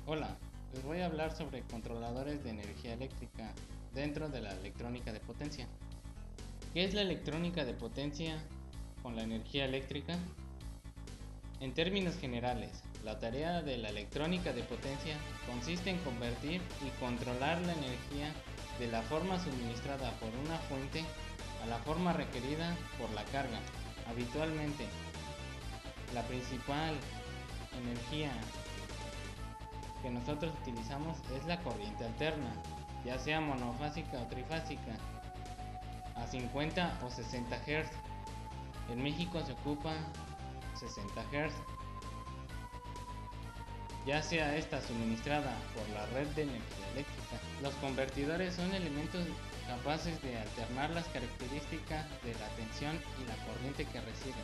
Hola, les voy a hablar sobre controladores de energía eléctrica dentro de la electrónica de potencia. ¿Qué es la electrónica de potencia con la energía eléctrica? En términos generales, la tarea de la electrónica de potencia consiste en convertir y controlar la energía de la forma suministrada por una fuente a la forma requerida por la carga. Habitualmente, la principal energía que nosotros utilizamos es la corriente alterna, ya sea monofásica o trifásica, a 50 o 60 Hz. En México se ocupa 60 Hz, ya sea esta suministrada por la red de energía eléctrica. Los convertidores son elementos capaces de alternar las características de la tensión y la corriente que reciben,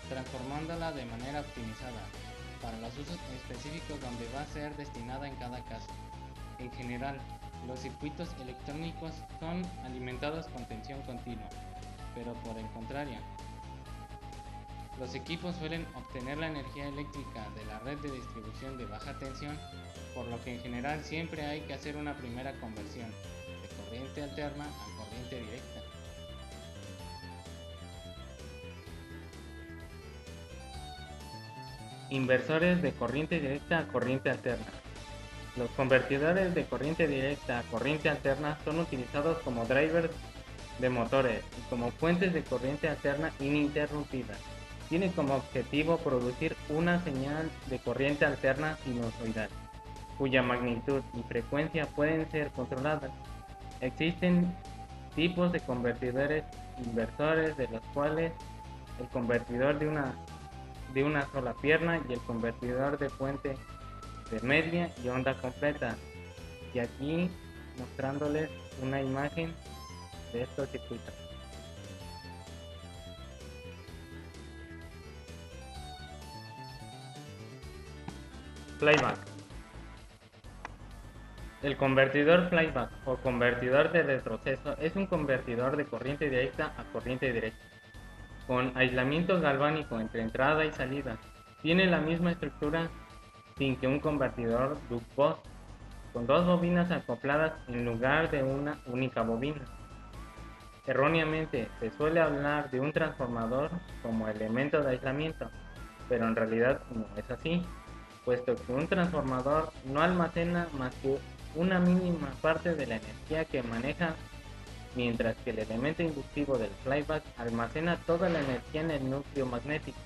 transformándola de manera optimizada para los usos específicos donde va a ser destinada en cada caso. En general, los circuitos electrónicos son alimentados con tensión continua, pero por el contrario, los equipos suelen obtener la energía eléctrica de la red de distribución de baja tensión, por lo que en general siempre hay que hacer una primera conversión de corriente alterna a corriente directa. Inversores de corriente directa a corriente alterna. Los convertidores de corriente directa a corriente alterna son utilizados como drivers de motores y como fuentes de corriente alterna ininterrumpida. Tiene como objetivo producir una señal de corriente alterna sinusoidal, cuya magnitud y frecuencia pueden ser controladas. Existen tipos de convertidores inversores, de los cuales el convertidor de una sola pierna y el convertidor de puente de media y onda completa. Y aquí mostrándoles una imagen de estos circuitos. Flyback. El convertidor flyback o convertidor de retroceso es un convertidor de corriente directa a corriente directa, con aislamiento galvánico entre entrada y salida. Tiene la misma estructura sin que un convertidor Duck-Boss, con dos bobinas acopladas en lugar de una única bobina. Erróneamente se suele hablar de un transformador como elemento de aislamiento, pero en realidad no es así, puesto que un transformador no almacena más que una mínima parte de la energía que maneja, mientras que el elemento inductivo del flyback almacena toda la energía en el núcleo magnético.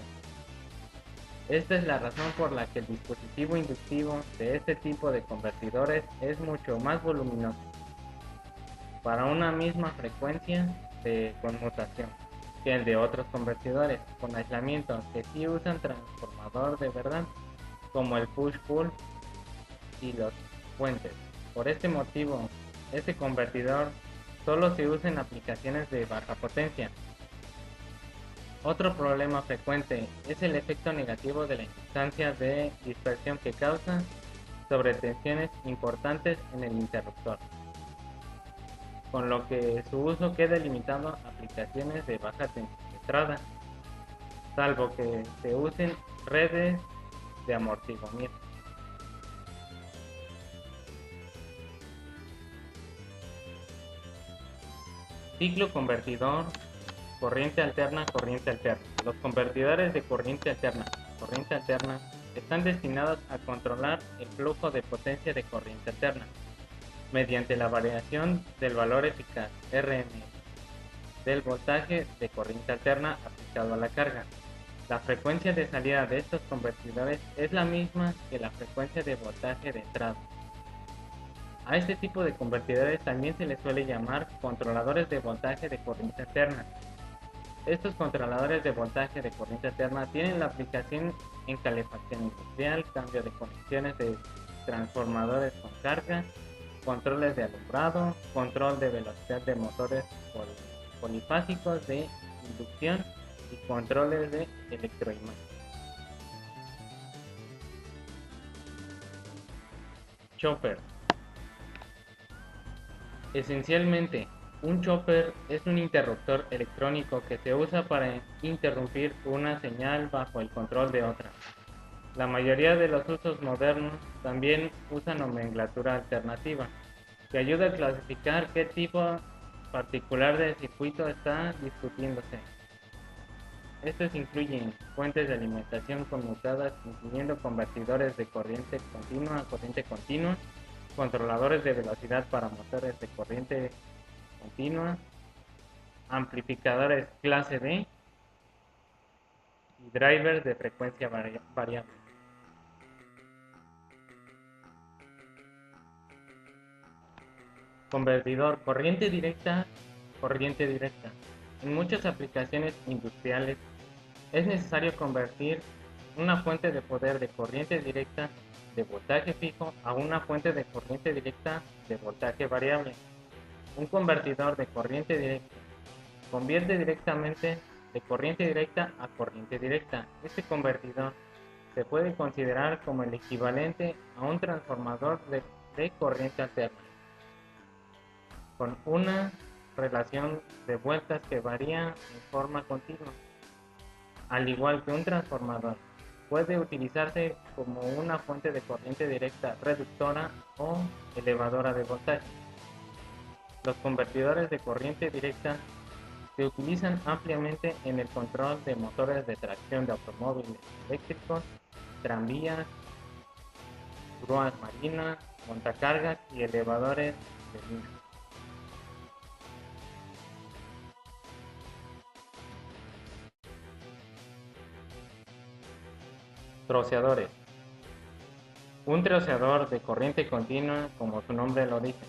Esta es la razón por la que el dispositivo inductivo de este tipo de convertidores es mucho más voluminoso, para una misma frecuencia de conmutación, que el de otros convertidores con aislamiento que sí usan transformador de verdad, como el push-pull y los puentes. Por este motivo, este convertidor solo se usa en aplicaciones de baja potencia. Otro problema frecuente es el efecto negativo de la inductancia de dispersión que causa sobre tensiones importantes en el interruptor, con lo que su uso queda limitado a aplicaciones de baja tensión de entrada, salvo que se usen redes de amortiguamiento. Ciclo convertidor, corriente alterna, corriente alterna. Los convertidores de corriente alterna, están destinados a controlar el flujo de potencia de corriente alterna mediante la variación del valor eficaz Rm del voltaje de corriente alterna aplicado a la carga. La frecuencia de salida de estos convertidores es la misma que la frecuencia de voltaje de entrada. A este tipo de convertidores también se les suele llamar controladores de voltaje de corriente alterna. Estos controladores de voltaje de corriente alterna tienen la aplicación en calefacción industrial, cambio de conexiones de transformadores con carga, controles de alumbrado, control de velocidad de motores polifásicos de inducción y controles de electroimagen. Chopper. Esencialmente, un chopper es un interruptor electrónico que se usa para interrumpir una señal bajo el control de otra. La mayoría de los usos modernos también usan nomenclatura alternativa, que ayuda a clasificar qué tipo particular de circuito está discutiéndose. Estos incluyen fuentes de alimentación conmutadas, incluyendo convertidores de corriente continua a corriente continua, controladores de velocidad para motores de corriente continua, amplificadores clase D y drivers de frecuencia variable. Convertidor corriente directa, corriente directa. En muchas aplicaciones industriales es necesario convertir una fuente de poder de corriente directa de voltaje fijo a una fuente de corriente directa de voltaje variable. Un convertidor de corriente directa convierte directamente de corriente directa a corriente directa. Este convertidor se puede considerar como el equivalente a un transformador de corriente alterna, con una relación de vueltas que varía en forma continua. Al igual que un transformador, puede utilizarse como una fuente de corriente directa reductora o elevadora de voltaje. Los convertidores de corriente directa se utilizan ampliamente en el control de motores de tracción de automóviles eléctricos, tranvías, grúas marinas, montacargas y elevadores de línea. Troceadores. Un troceador de corriente continua, como su nombre lo dice,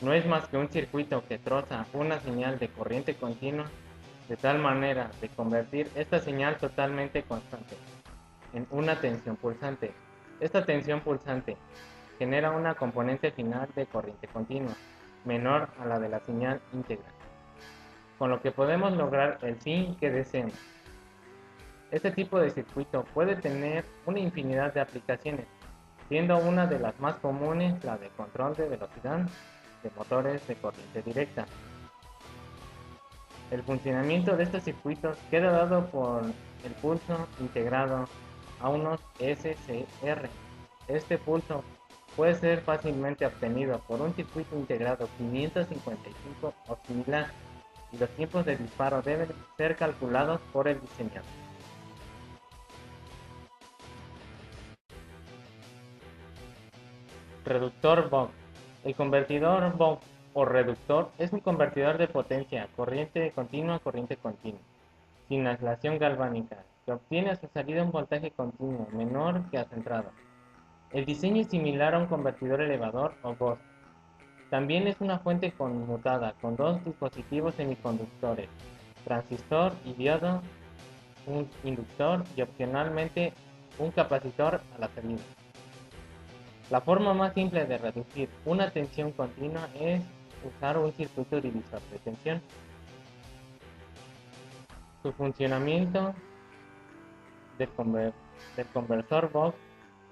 no es más que un circuito que troza una señal de corriente continua de tal manera de convertir esta señal totalmente constante en una tensión pulsante. Esta tensión pulsante genera una componente final de corriente continua, menor a la de la señal íntegra, con lo que podemos lograr el fin que deseamos. Este tipo de circuito puede tener una infinidad de aplicaciones, siendo una de las más comunes la de control de velocidad de motores de corriente directa. El funcionamiento de estos circuitos queda dado por el pulso integrado a unos SCR. Este pulso puede ser fácilmente obtenido por un circuito integrado 555 o similar, y los tiempos de disparo deben ser calculados por el diseñador. Reductor Vogt. El convertidor Vogt o reductor es un convertidor de potencia corriente continua a corriente continua, sin aislación galvánica, que obtiene a su salida un voltaje continuo menor que a su entrada. El diseño es similar a un convertidor elevador o GOS. También es una fuente conmutada con dos dispositivos semiconductores, transistor y diodo, un inductor y opcionalmente un capacitor a la salida. La forma más simple de reducir una tensión continua es usar un circuito divisor de tensión. Su funcionamiento del conversor Vogt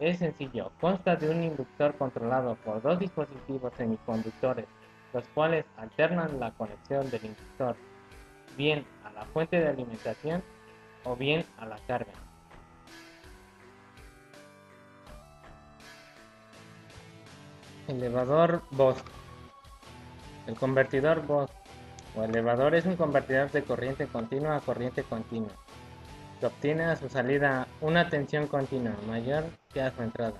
es sencillo. Consta de un inductor controlado por dos dispositivos semiconductores, los cuales alternan la conexión del inductor bien a la fuente de alimentación o bien a la carga. Elevador Vogt. El convertidor Vogt o elevador es un convertidor de corriente continua a corriente continua, que obtiene a su salida una tensión continua mayor que a su entrada.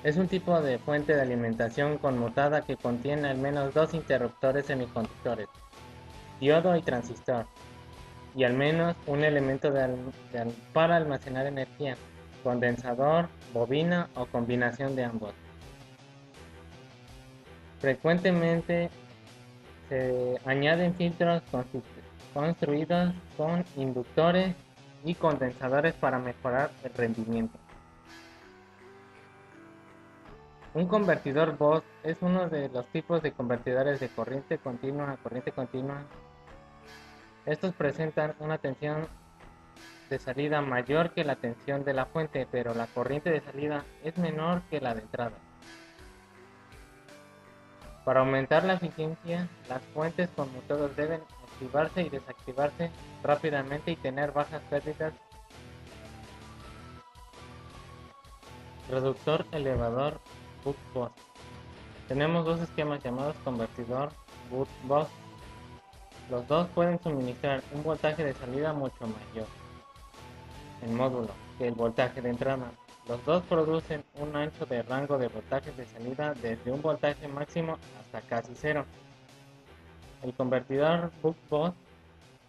Es un tipo de fuente de alimentación conmutada que contiene al menos dos interruptores semiconductores, diodo y transistor, y al menos un elemento para almacenar energía, condensador, bobina o combinación de ambos. Frecuentemente se añaden filtros construidos con inductores y condensadores para mejorar el rendimiento. Un convertidor Vogt es uno de los tipos de convertidores de corriente continua a corriente continua. Estos presentan una tensión de salida mayor que la tensión de la fuente, pero la corriente de salida es menor que la de entrada. Para aumentar la eficiencia, las fuentes conmutadas deben activarse y desactivarse rápidamente y tener bajas pérdidas Reductor elevador buck boost. Tenemos dos esquemas llamados convertidor buck boost. Los dos pueden suministrar un voltaje de salida mucho mayor en módulo que el voltaje de entrada. Los dos producen un ancho de rango de voltajes de salida desde un voltaje máximo hasta casi cero. El convertidor buck boost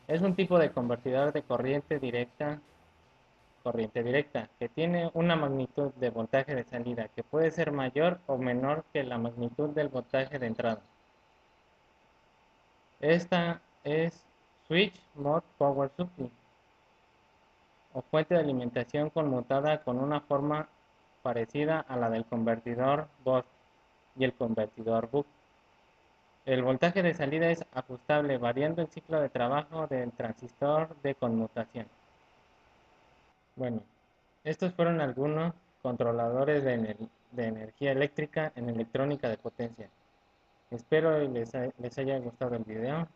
es un tipo de convertidor de corriente directa, que tiene una magnitud de voltaje de salida que puede ser mayor o menor que la magnitud del voltaje de entrada. Esta es Switch Mode Power Supply o fuente de alimentación conmutada con una forma parecida a la del convertidor boost y el convertidor buck. El voltaje de salida es ajustable variando el ciclo de trabajo del transistor de conmutación. Bueno, estos fueron algunos controladores de energía eléctrica en electrónica de potencia. Espero les haya gustado el video.